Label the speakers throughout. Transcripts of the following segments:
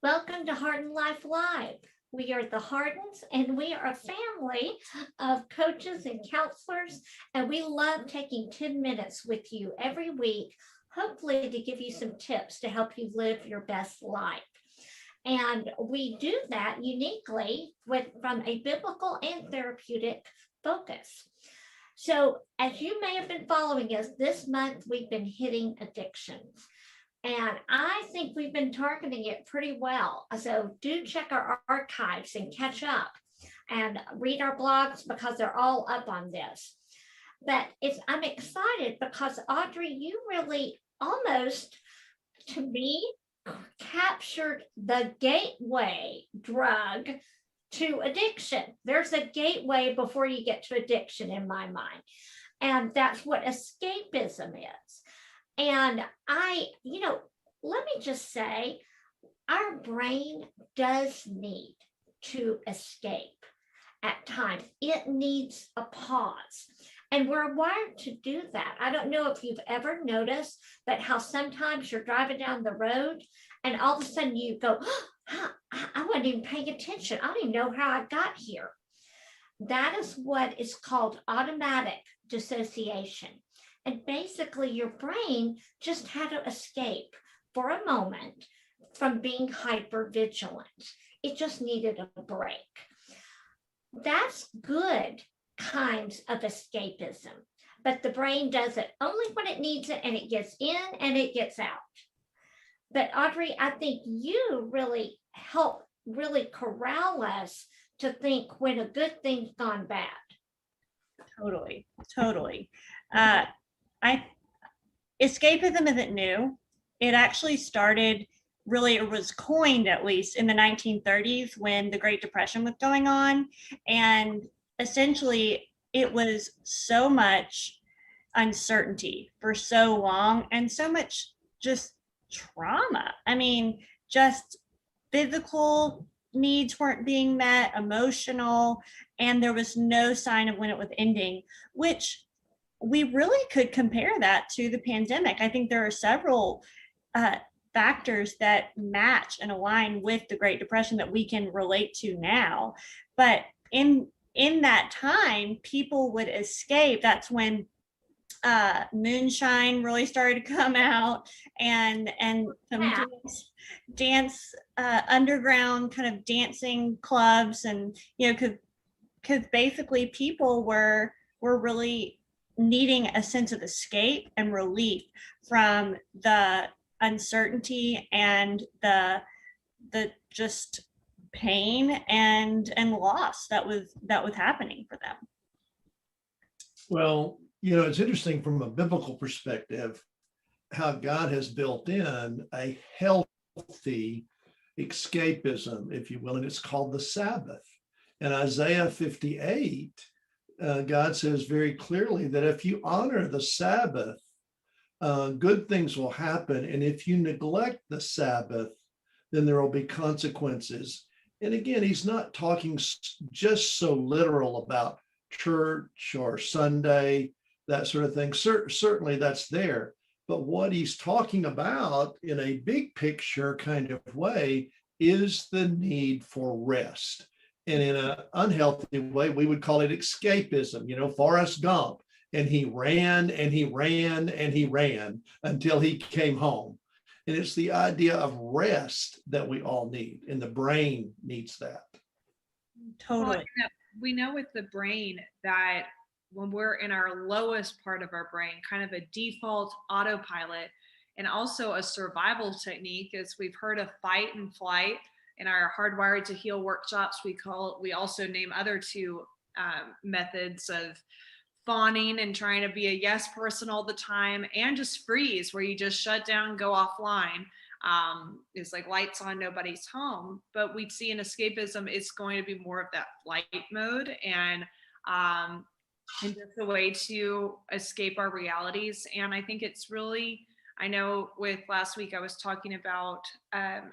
Speaker 1: Welcome to Hardin Life Live. We are the Hardins, and we are a family of coaches and counselors, and we love taking 10 minutes with you every week, hopefully to give you some tips to help you live your best life. And we do that uniquely from a biblical and therapeutic focus. So, as you may have been following us, this month we've been hitting addictions. And I think we've been targeting it pretty well. So do check our archives and catch up and read our blogs because they're all up on this. But I'm excited because Audrey, you really almost, to me, captured the gateway drug to addiction. There's a gateway before you get to addiction in my mind. And that's what escapism is. And let me just say, our brain does need to escape at times. It needs a pause. And we're wired to do that. I don't know if you've ever noticed that how sometimes you're driving down the road and all of a sudden you go, oh, I wasn't even paying attention. I don't even know how I got here. That is what is called automatic dissociation. And basically, your brain just had to escape for a moment from being hypervigilant. It just needed a break. That's good kinds of escapism, but the brain does it only when it needs it, and it gets in and it gets out. But Audrey, I think you really help corral us to think when a good thing's gone bad.
Speaker 2: Totally. Escapism isn't new. It actually started, it was coined at least in the 1930s when the Great Depression was going on. And essentially, it was so much uncertainty for so long and so much just trauma. I mean, just physical needs weren't being met, emotional, and there was no sign of when it was ending, which we really could compare that to the pandemic. I think there are several factors that match and align with the Great Depression that we can relate to now. But in that time, people would escape. That's when moonshine really started to come out, and some dance underground kind of dancing clubs, and because basically people were really needing a sense of escape and relief from the uncertainty and the just pain and loss that was happening for them.
Speaker 3: Well, it's interesting from a biblical perspective how God has built in a healthy escapism, if you will, and it's called the Sabbath. In Isaiah 58, God says very clearly that if you honor the Sabbath, good things will happen. And if you neglect the Sabbath, then there will be consequences. And again, he's not talking just so literal about church or Sunday, that sort of thing. Certainly that's there. But what he's talking about in a big picture kind of way is the need for rest. And in an unhealthy way, we would call it escapism, Forrest Gump. And he ran and he ran and he ran until he came home. And it's the idea of rest that we all need, and the brain needs that.
Speaker 2: Totally.
Speaker 4: Well, we know with the brain that when we're in our lowest part of our brain, kind of a default autopilot, and also a survival technique, as we've heard of fight and flight in our Hardwired to Heal workshops, we also name other two methods of fawning and trying to be a yes person all the time, and just freeze, where you just shut down, go offline. It's like lights on, nobody's home. But we'd see in escapism, it's going to be more of that flight mode, and just a way to escape our realities. And I think it's really, I know with last week I was talking about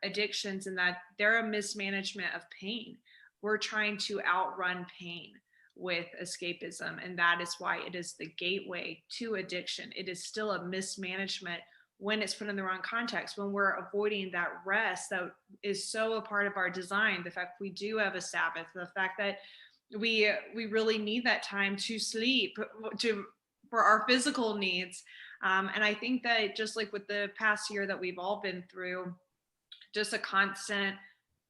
Speaker 4: addictions, and that they're a mismanagement of pain. We're trying to outrun pain with escapism, and that is why it is the gateway to addiction. It is still a mismanagement when it's put in the wrong context, when we're avoiding that rest that is so a part of our design, the fact we do have a Sabbath, the fact that we really need that time to sleep, for our physical needs. And I think that just like with the past year that we've all been through, just a constant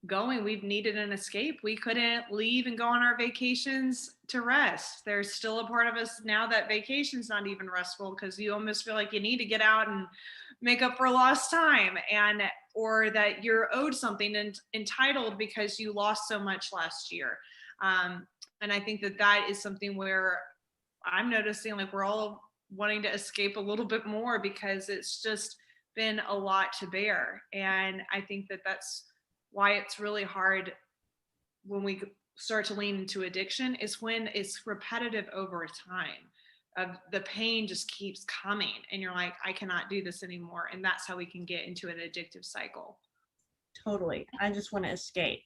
Speaker 4: going, we've needed an escape. We couldn't leave and go on our vacations to rest. There's still a part of us now that vacation's not even restful, because you almost feel like you need to get out and make up for lost time, and or that you're owed something and entitled because you lost so much last year. And I think that that is something where I'm noticing like we're all wanting to escape a little bit more, because it's just been a lot to bear. And I think that that's why it's really hard when we start to lean into addiction, is when it's repetitive over time. The pain just keeps coming and you're like, I cannot do this anymore. And that's how we can get into an addictive cycle.
Speaker 2: Totally. I just want to escape.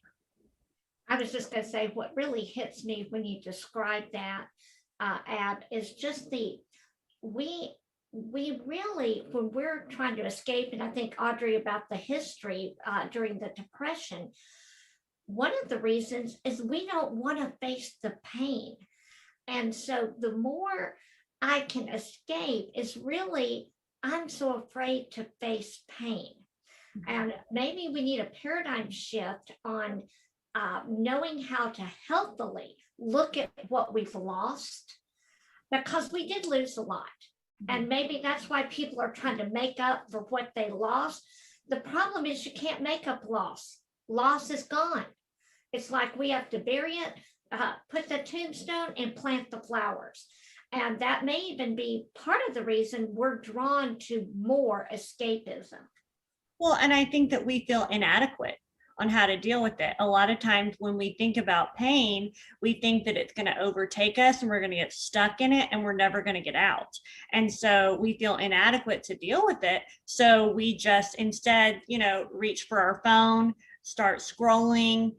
Speaker 1: I was just going to say, what really hits me when you describe that, Ab, is just we really, when we're trying to escape, and I think, Audrey, about the history during the Depression, one of the reasons is we don't want to face the pain. And so the more I can escape is really, I'm so afraid to face pain. And maybe we need a paradigm shift on knowing how to healthily look at what we've lost, because we did lose a lot. And maybe that's why people are trying to make up for what they lost. The problem is you can't make up loss. Loss is gone. It's like we have to bury it, put the tombstone, and plant the flowers. And that may even be part of the reason we're drawn to more escapism.
Speaker 2: Well, and I think that we feel inadequate on how to deal with it. A lot of times when we think about pain, we think that it's going to overtake us and we're going to get stuck in it and we're never going to get out. And so we feel inadequate to deal with it. So we just instead, reach for our phone, start scrolling.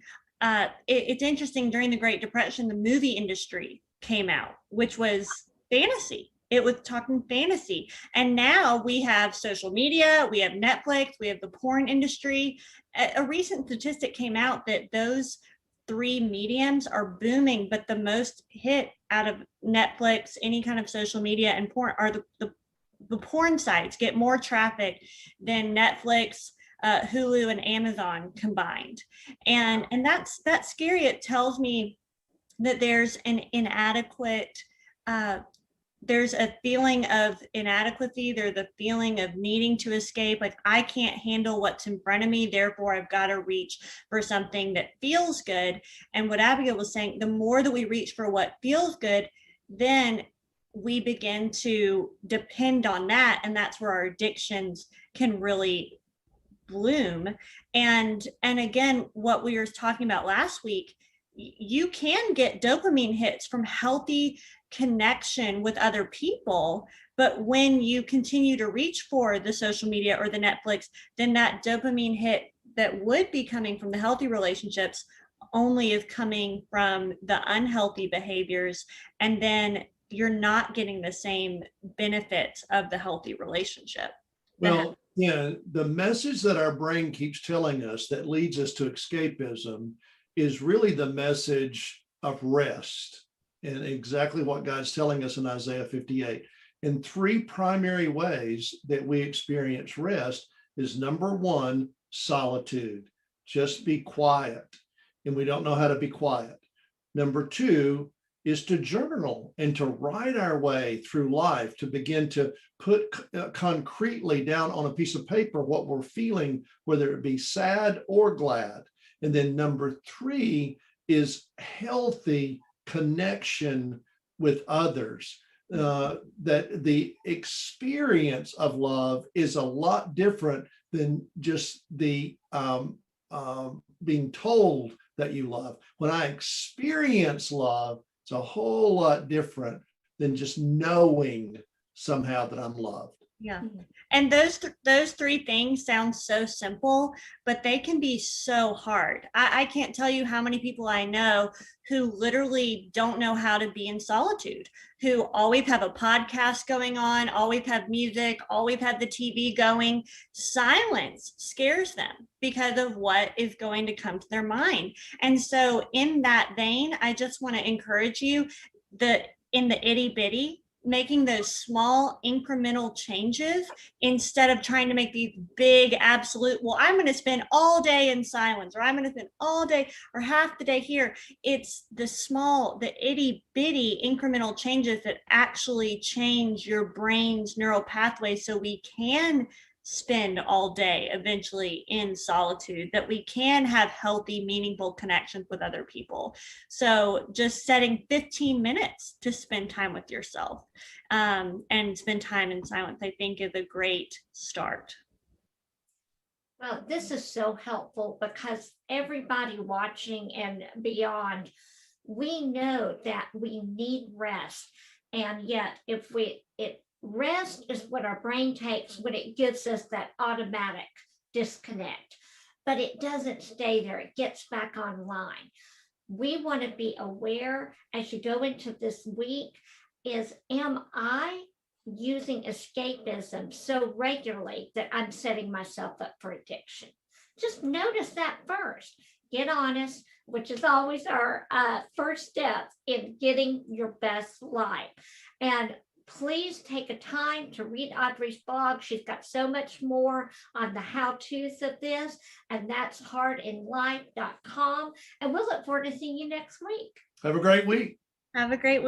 Speaker 2: It's interesting, during the Great Depression, the movie industry came out, which was fantasy. It was talking fantasy. And now we have social media, we have Netflix, we have the porn industry. A recent statistic came out that those three mediums are booming, but the most hit out of Netflix, any kind of social media, and porn are the porn sites get more traffic than Netflix, Hulu, and Amazon combined. And that's scary. It tells me that there's an inadequate, there's a feeling of inadequacy. There's a feeling of needing to escape. Like, I can't handle what's in front of me. Therefore, I've got to reach for something that feels good. And what Abigail was saying, the more that we reach for what feels good, then we begin to depend on that. And that's where our addictions can really bloom. And again, what we were talking about last week, you can get dopamine hits from healthy connection with other people, but when you continue to reach for the social media or the Netflix, then that dopamine hit that would be coming from the healthy relationships only is coming from the unhealthy behaviors, and then you're not getting the same benefits of the healthy relationship.
Speaker 3: Well, the message that our brain keeps telling us that leads us to escapism is really the message of rest, and exactly what God's telling us in Isaiah 58. In three primary ways that we experience rest is, number one, solitude. Just be quiet, and we don't know how to be quiet. Number two is to journal and to write our way through life, to begin to put concretely down on a piece of paper what we're feeling, whether it be sad or glad. And then number three is healthy connection with others. That the experience of love is a lot different than just the being told that you love. When I experience love, it's a whole lot different than just knowing somehow that I'm loved.
Speaker 2: Yeah.
Speaker 1: Mhm.
Speaker 2: And those three things sound so simple, but they can be so hard. I can't tell you how many people I know who literally don't know how to be in solitude, who always have a podcast going on, always have music, always have the TV going. Silence scares them because of what is going to come to their mind. And so in that vein, I just want to encourage you that in the itty bitty, making those small incremental changes instead of trying to make these big absolute, well, I'm going to spend all day in silence, or I'm going to spend all day or half the day here. It's the small, the itty bitty incremental changes that actually change your brain's neural pathways so we can spend all day eventually in solitude, that we can have healthy, meaningful connections with other people. So just setting 15 minutes to spend time with yourself and spend time in silence, I think is a great start.
Speaker 1: Well, this is so helpful because everybody watching and beyond, we know that we need rest. And yet, if rest is what our brain takes when it gives us that automatic disconnect, but it doesn't stay there, it gets back online. We want to be aware as you go into this week is, am I using escapism so regularly that I'm setting myself up for addiction? Just notice that first. Get honest, which is always our first step in getting your best life. And please take a time to read Audrey's blog. She's got so much more on the how-tos of this, and that's hardinlife.com. And we'll look forward to seeing you next week.
Speaker 3: Have a great week.
Speaker 2: Have a great week.